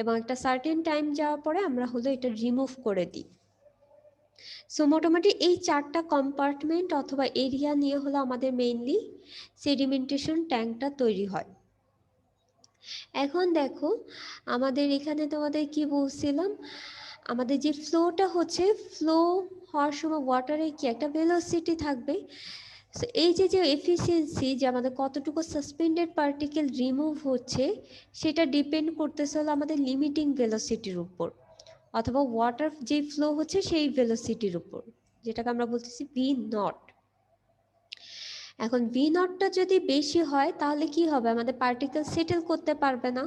এবং একটা সার্টেন টাইম যাওয়ার পরে আমরা হলো এটা রিমুভ করে দিই। সো মোটামুটি এই 4টা কম্পার্টমেন্ট অথবা এরিয়া নিয়ে হলো আমাদের মেইনলি সেডিমেন্টেশন ট্যাঙ্কটা তৈরি হয়। এখন দেখো আমাদের এখানে তোমাদের কি বলছিলাম, আমাদের যে ফ্লোটা হচ্ছে, ফ্লো হওয়ার সময় ওয়াটারে কি একটা ভেলোসিটি থাকবে, সো এই যে এফিসিয়েন্সি, যে আমাদের কতটুকু সাসপেন্ডেড পার্টিকেল রিমুভ হচ্ছে, সেটা ডিপেন্ড করতেছে হলো আমাদের লিমিটিং ভেলোসিটির উপর, অথবা ওয়াটার যে ফ্লো হচ্ছে সেই ভেলোসিটির উপর, যেটাকে আমরা বলতেছি ভি নট। এখন ভি নটটা যদি বেশি হয় তাহলে কি হবে, আমাদের পার্টিকেল সেটেল করতে পারবে না।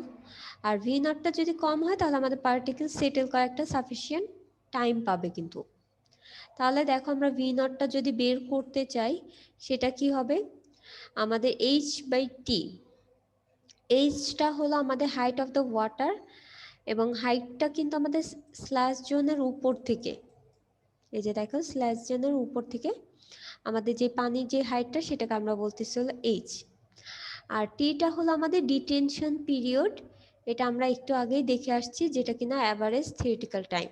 আর ভি নটটা যদি কম হয় তাহলে আমাদের পার্টিকেল সেটেল করার একটা সাফিসিয়েন্ট টাইম পাবে কিন্তু। তাহলে দেখো আমরা ভি নটটা যদি বের করতে চাই, সেটা কি হবে, আমাদের এইচ বাই টি। এইচটা হলো আমাদের হাইট অফ দ্য ওয়াটার, এবং হাইটটা কিন্তু আমাদের স্ল্যাশ জোনের উপর থেকে, এই যে দেখো স্ল্যাশ জোনের উপর থেকে আমাদের যে পানির যে হাইটটা, সেটাকে আমরা বলতেছি হলো এইচ। আর টিটা হলো আমাদের ডিটেনশন পিরিয়ড, এটা আমরা একটু আগেই দেখে আসছি, যেটা কিনা অ্যাভারেজ থিওরিটিক্যাল টাইম।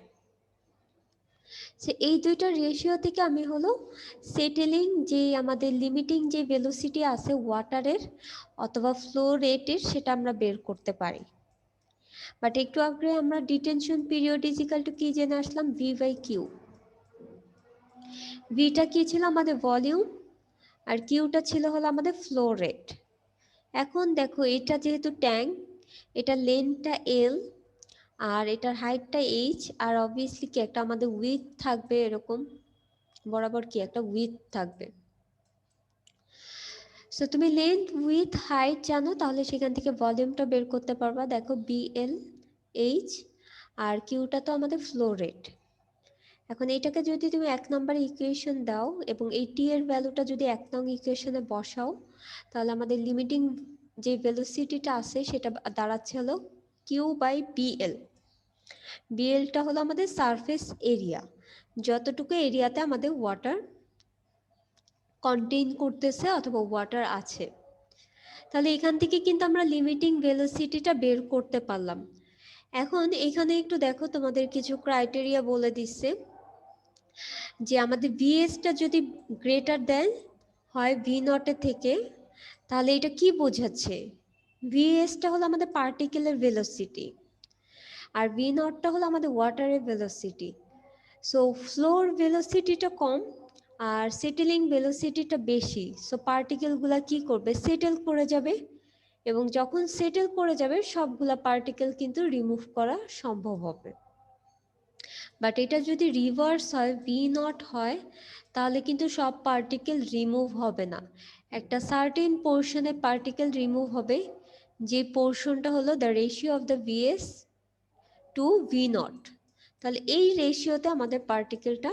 সে এই দুইটা রেশিও থেকে আমি হলো সেটেলিং যে আমাদের লিমিটিং যে ভেলোসিটি আছে ওয়াটারের অথবা ফ্লো রেটের, সেটা আমরা বের করতে পারি। বাট একটু আগে আমরা detention period is equal two কি জেনে আসলাম, ভি বাই কিউ। ভিটা কি ছিল, আমাদের ভলিউম, আর কিউটা ছিল হলো আমাদের ফ্লো রেট। এখন দেখো এটা যেহেতু ট্যাঙ্ক, এটা লেন্থটা এল, আর এটার হাইটটা এইচ, আর অবভিয়াসলি কি একটা আমাদের উইথ থাকবে, এরকম বরাবর কি একটা উইথ থাকবে। সো তুমি লেন্থ উইথ হাইট জানো, তাহলে সেখান থেকে ভলিউমটা বের করতে পারবা। দেখো বিএল এইচ, আর কিউটা তো আমাদের ফ্লো রেট। এখন এটাকে যদি তুমি 1 নম্বরে ইকুয়েশন দাও এবং এই টি এর ভ্যালুটা যদি 1 নং ইকুয়েশনে বসাও, তাহলে আমাদের লিমিটিং যে ভেলোসিটিটা আছে সেটা দাঁড়াচ্ছে হলো কিউ বাই বিএল। বিএলটা হলো আমাদের সারফেস এরিয়া, যতটুকু এরিয়াতে আমাদের ওয়াটার কন্টেইন করতেছে অথবা ওয়াটার আছে। তাহলে এখান থেকে কিন্তু আমরা লিমিটিং ভেলোসিটিটা বের করতে পারলাম। এখন এখানে একটু দেখো, তোমাদের কিছু ক্রাইটেরিয়া বলে দিচ্ছে যে আমাদের ভিএসটা যদি গ্রেটার দেন হয় ভি নটের থেকে, তাহলে এটা কি বোঝাচ্ছে, ভিএসটা হলো আমাদের পার্টিকেলের ভেলোসিটি, আর ভি নটটা হলো আমাদের ওয়াটারের ভেলোসিটি। সো ফ্লোর ভেলোসিটিটা কম আর সেটেলিং ভেলোসিটিটা বেশি, সো পার্টিকেলগুলা কি করবে, সেটেল করে যাবে, এবং যখন সেটেল করে যাবে সবগুলা পার্টিকেল কিন্তু রিমুভ করা সম্ভব হবে। বাট এটা যদি রিভার্স হয়, ভি নট হয়, তাহলে কিন্তু সব পার্টিকেল রিমুভ হবে না, একটা সার্টেন পোর্শনে পার্টিকেল রিমুভ হবে, যে পোর্শনটা হলো the ratio of the VS to V naught. তাহলে এই রেশিওতে আমাদের পার্টিকেলটা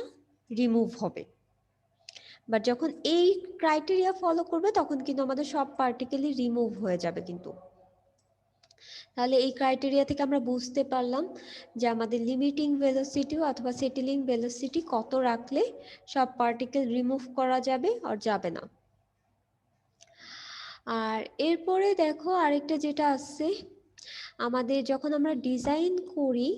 রিমুভ হবে। বাট যখন এই ক্রাইটেরিয়া ফলো করবে তখন কিন্তু আমাদের সব পার্টিকেলই রিমুভ হয়ে যাবে কিন্তু। তাহলে এই ক্রাইটেরিয়া থেকে আমরা বুঝতে পারলাম যে আমাদের লিমিটিং ভেলোসিটি অথবা সেটেলিং ভেলোসিটি কত রাখলে সব পার্টিকেল রিমুভ করা যাবে আর যাবে না। আর এরপরে দেখো আরেকটা যেটা আছে, আমাদের যখন আমরা ডিজাইন করি,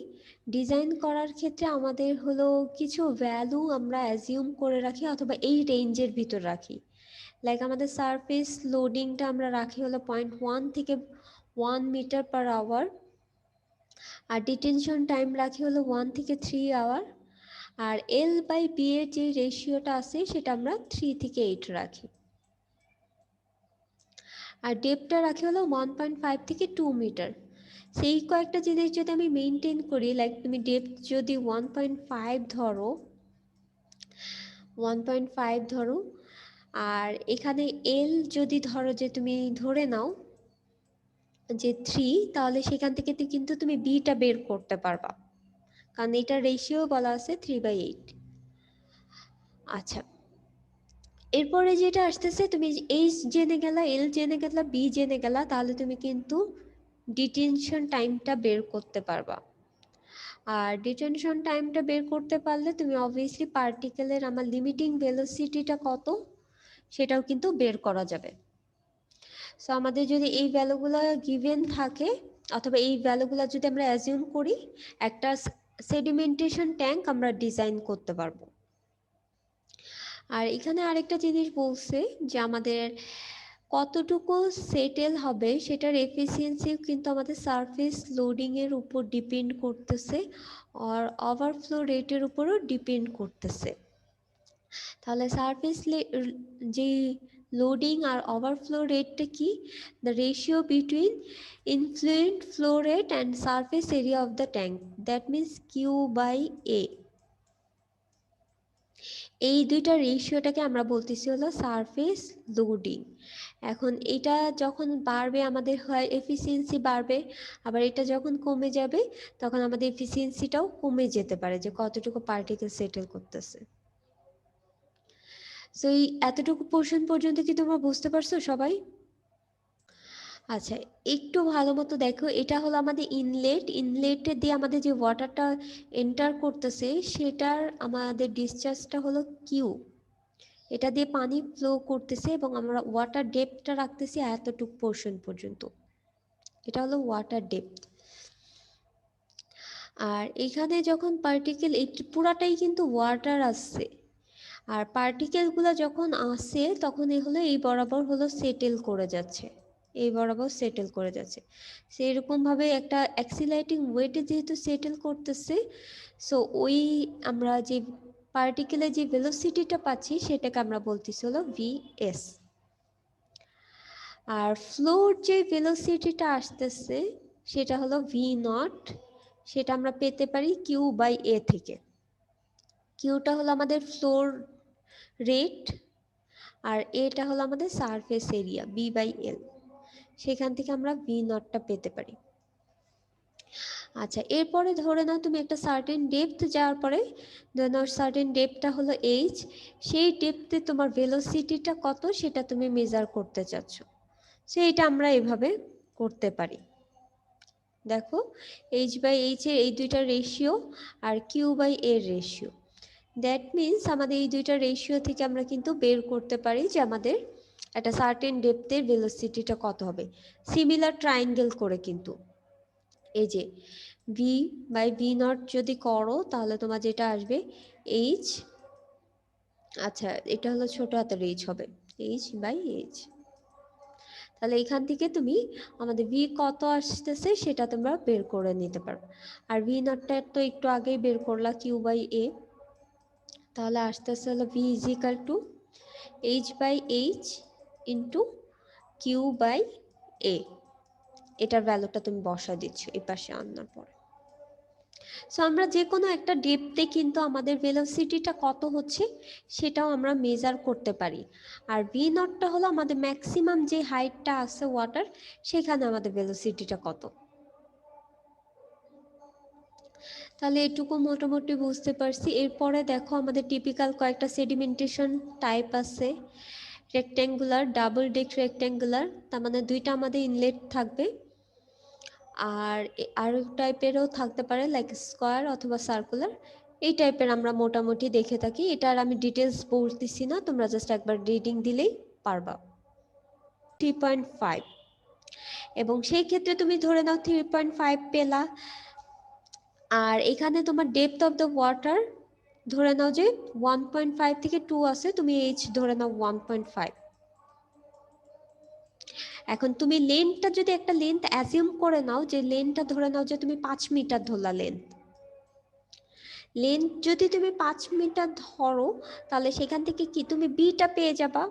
ডিজাইন করার ক্ষেত্রে আমাদের হলো কিছু ভ্যালু আমরা অ্যাজিউম করে রাখি অথবা এই রেঞ্জের ভিতর রাখি। লাইক আমাদের সারফেস লোডিংটা আমরা রাখি হলো 0.1 থেকে 1 মিটার পার আওয়ার, আর ডিটেনশন টাইম রাখি হলো 1 থেকে 3 আওয়ার, আর এল বাই বি এর যে রেশিওটা আছে সেটা আমরা 3 থেকে 8 রাখি, আর ডেপটা রাখি হলো 1.5 থেকে 2 মিটার। সেই কয়েকটা জিনিস যদি আমি মেনটেন করি, লাইক তুমি ডেপথ যদি 1.5 ধরো, 1.5 ধরো, আর এখানে এল যদি ধরো যে তুমি ধরে নাও যে 3, তাহলে সেখান থেকে কিন্তু তুমি বিটা বের করতে পারবা, কারণ এটা রেশিও বলা আছে 3/8। আচ্ছা, এরপরে যেটা আসতেছে, তুমি এইচ জেনে গেলা, এল জেনে গেলা, বি জেনে গেলা, তাহলে তুমি কিন্তু ডিটেনশন টাইমটা বের করতে পারবা। আর ডিটেনশন টাইমটা বের করতে পারলে তুমি অবভিয়াসলি পার্টিকেলের আমার লিমিটিং ভেলোসিটিটা কত সেটাও কিন্তু বের করা যাবে। সো আমাদের যদি এই ভ্যালুগুলো গিভেন থাকে অথবা এই ভ্যালুগুলো যদি আমরা অ্যাজিউম করি, একটা সেডিমেন্টেশন ট্যাঙ্ক আমরা ডিজাইন করতে পারবো। আর এখানে আরেকটা জিনিস বলছে যে আমাদের কতটুকু সেটেল হবে সেটার এফিসিয়েন্সিও কিন্তু আমাদের সারফেস লোডিংয়ের উপর ডিপেন্ড করতেছে আর ওভারফ্লো রেটের উপরও ডিপেন্ড করতেছে। তাহলে সারফেস যে লোডিং আর ওভারফ্লো রেটটা কি? The ratio between influent flow rate and surface area of the tank, that means Q/A। এই দুইটা রেশিওটাকে আমরা বলতেছি হলো সারফেস লোডিং। এখন এটা যখন বাড়বে আমাদের হয় এফিসিয়েন্সি বাড়বে, আবার এটা যখন কমে যাবে তখন আমাদের এফিসিয়েন্সিটাও কমে যেতে পারে, যে কতটুকু পার্টিকেল সেটেল করতেছে। সো এই এতটুকু পোর্শন পর্যন্ত কি তোমরা বুঝতে পারছো সবাই? আচ্ছা, একটু ভালো মতো দেখো, এটা হলো আমাদের ইনলেট। ইনলেটে দিয়ে আমাদের যে ওয়াটারটা এন্টার করতেছে সেটার আমাদের ডিসচার্জটা হলো কিউ। এটা দিয়ে পানি ফ্লো করতেছে এবং আমরা ওয়াটার ডেপথটা রাখতেছি এতটুকু পোর্শন পর্যন্ত। এটা হলো ওয়াটার ডেপথ। আর এখানে যখন পার্টিকেল এই পুরাটাই কিন্তু ওয়াটার আসছে, আর পার্টিকেলগুলো যখন আসে তখন হলো এই বরাবর হলো সেটেল করে যাচ্ছে, এই বরাবর সেটেল করে যাচ্ছে। সেরকমভাবে একটা অ্যাক্সিলারেটিং ওয়েটে যেহেতু সেটেল করতেছে, সো ওই আমরা যে পার্টিকেলের যে ভেলোসিটিটা পাচ্ছি সেটাকে আমরা বলতেছি হলো VS। আর ফ্লোর যে ভেলোসিটিটা আসতেছে সেটা হলো V0, সেটা আমরা পেতে পারি Q/A থেকে। কিউটা হলো আমাদের ফ্লোর রেট আর এটা হলো আমাদের সারফেস এরিয়া B/L, সেখান থেকে আমরা V0টা পেতে পারি। আচ্ছা, এরপরে ধরে নাও তুমি একটা সার্টেন ডেপথ যাওয়ার পরে, ধরে নাও সার্টেন ডেপথটা হলো H, সেই ডেপথে তোমার ভেলোসিটিটা কত সেটা তুমি মেজার করতে চাচ্ছ। সেইটা আমরা এভাবে করতে পারি। দেখো H/H এর এই দুইটা রেশিও আর Q/A এর রেশিও, দ্যাট মিনস আমাদের এই দুইটা রেশিও থেকে আমরা কিন্তু বের করতে পারি যে আমাদের একটা সার্টেন ডেপথের ভেলোসিটিটা কত হবে। সিমিলার ট্রায়াঙ্গেল করে কিন্তু এই যে V/V0 যদি করো তাহলে তোমার যেটা আসবে H, আচ্ছা এটা হলো ছোট হাতের H হবে, H/H। তাহলে এখান থেকে তুমি আমাদের V কত আসতেছে সেটা তোমরা বের করে নিতে পারো। আর V0টা তো একটু আগেই বের করলা Q/A, তাহলে আসতেছে হলো V = H/H ইন্টু Q/A। এটার ভ্যালুটা তুমি বসা দিচ্ছ এই পাশে আনার পর। সো আমরা যে কোনো একটা ডেপথে কিন্তু আমাদের ভেলোসিটিটা কত হচ্ছে সেটাও আমরা মেজার করতে পারি। আর V0টা হলো আমাদের ম্যাক্সিমাম যে হাইটটা আছে ওয়াটার, সেখানে আমাদের ভেলোসিটিটা কত। তাহলে এটুকু মোটামুটি বুঝতে পারছি। এরপরে দেখো আমাদের টিপিক্যাল কয়েকটা সেডিমেন্টেশন টাইপ আছে। রেক্ট্যাঙ্গুলার, ডাবল ডেক রেক্ট্যাঙ্গুলার, তার মানে দুইটা আমাদের ইনলেট থাকবে। আর আরো টাইপেরও থাকতে পারে লাইক স্কোয়ার অথবা সার্কুলার, এই টাইপের আমরা মোটামুটি দেখে থাকি। এটার আমি ডিটেলস বলতেছি না, তোমরা জাস্ট একবার রিডিং দিলেই পারবা। 3.5, এবং সেই ক্ষেত্রে তুমি ধরে নাও 3.5 পেলা, আর এখানে তোমার ডেপথ অফ দ্য ওয়াটার ধরে নাও যে 1.5 থেকে 2 আছে, তুমি H ধরে নাও 1.5। এখন তুমি লেন্থটা যদি একটা লেন্থ অ্যাজিউম করে নাও, যে লেন্থটা ধরে নাও যে তুমি 5 মিটার ধরলা লেন্থ যদি তুমি 5 মিটার ধরো, তাহলে সেখান থেকে কি তুমি বিটা পেয়ে যাবা।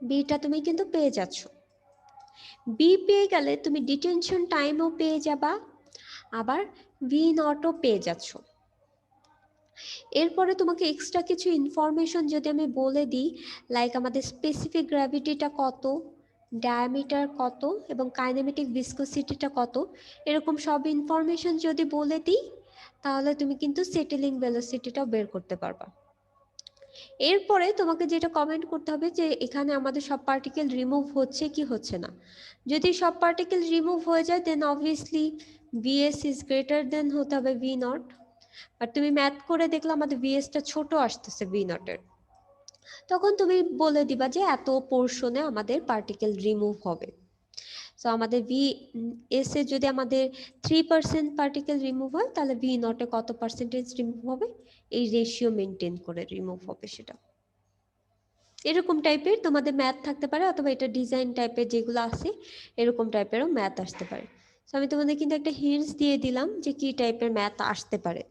বিটা তুমি কিন্তু পেয়ে যাচ্ছ। বি পেয়ে গেলে তুমি ডিটেনশন টাইমও পেয়ে যাবা, আবার V0ও পেয়ে যাচ্ছ। এরপরে তোমাকে এক্সট্রা কিছু ইনফরমেশন যদি আমি বলে দিই, লাইক আমাদের স্পেসিফিক গ্র্যাভিটিটা কত, ডায়ামিটার কত এবং কাইনেমেটিক ভিসকোসিটিটা কত, এরকম সব ইনফরমেশন যদি বলে দিই তাহলে তুমি কিন্তু সেটেলিং ভেলোসিটিটাও বের করতে পারবা। এরপরে তোমাকে যেটা কমেন্ট করতে হবে যে এখানে আমাদের সব পার্টিকেল রিমুভ হচ্ছে কি হচ্ছে না। যদি সব পার্টিকেল রিমুভ হয়ে যায় then obviously VS is greater than হতে হবে V0। আর তুমি ম্যাথ করে দেখলে আমাদের VSটা ছোট আসতেছে V0 এর, তখন তুমি বলে দিবা যে এত পোর্শনে আমাদের পার্টিকেল রিমুভ হবে। সো আমাদের VS এ যদি আমাদের 3% পার্টিকেল রিমুভ হয়, তাহলে V0 এ কত পার্সেন্টেজ রিমুভ হবে, এই রেশিও মেনটেন করে রিমুভ হবে সেটা। এরকম টাইপের তোমাদের ম্যাথ থাকতে পারে, অথবা এটা ডিজাইন টাইপের যেগুলো আছে এরকম টাইপেরও ম্যাথ আসতে পারে। সো আমি তোমাদের কিন্তু একটা হিন্টস দিয়ে দিলাম যে কি টাইপের ম্যাথ আসতে পারে।